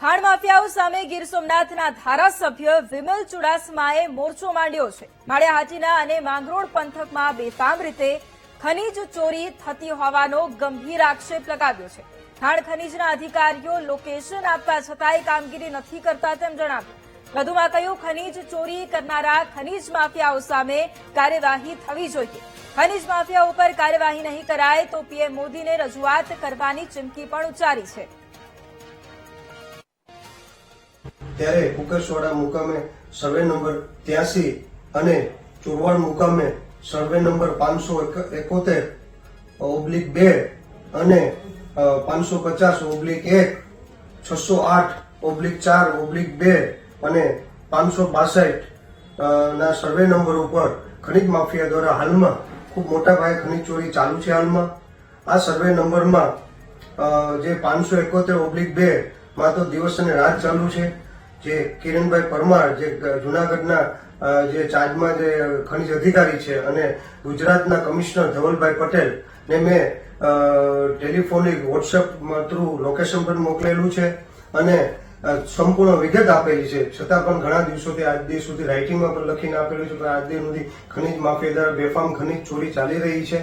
ખાણ માફિયાઓ સામે ગીર સોમનાથના ધારાસભ્ય વિમલ ચુડાસમાએ મોરચો માંડ્યો છે। માળિયા હાટીના અને માંગરોળ પંથકમાં બેફામ રીતે ખનીજ ચોરી થતી હોવાનો ગંભીર આક્ષેપ લગાવ્યો છે। ખાણ ખનીજના અધિકારીઓ લોકેશન આપવા છતાંય કામગીરી નથી કરતા તેમ જણાવ્યું। વધુમાં કહ્યું, ખનીજ ચોરી કરનારા ખનીજ માફિયાઓ સામે કાર્યવાહી થવી જોઈએ। ખનીજ માફિયાઓ ઉપર કાર્યવાહી નહીં કરાય તો પીએમ મોદીને રજૂઆત કરવાની ચીમકી પણ ઉચ્ચારી છે। ત્યારે કુકરસવાડા મુકામે સર્વે નંબર 83 અને ચોરવાડ મુકામે સર્વે નંબર 571/2 અને 550/1, 608/4/2 અને 562 ના સર્વે નંબર ઉપર ખનીજ માફિયા દ્વારા હાલમાં ખૂબ મોટા પાયે ખનીજ ચોરી ચાલુ છે। હાલમાં આ સર્વે નંબરમાં જે 571/2 માં તો દિવસ અને રાત ચાલુ છે। જે કિરણભાઈ પરમાર જે જૂનાગઢના જે ચાર્જમાં જે ખનીજ અધિકારી છે અને ગુજરાતના કમિશનર ધવલભાઈ પટેલ ને મેં ટેલિફોનિક વોટ્સએપ થ્રુ લોકેશન પર મોકલેલું છે અને સંપૂર્ણ વિગત આપેલી છે। છતાં પણ ઘણા દિવસોથી આજ દિવસ સુધી રાઇટિંગમાં પણ લખીને આપેલું છે કે આજ દિવસ સુધી ખનીજ માફિયા દ્વારા બેફામ ખનીજ ચોરી ચાલી રહી છે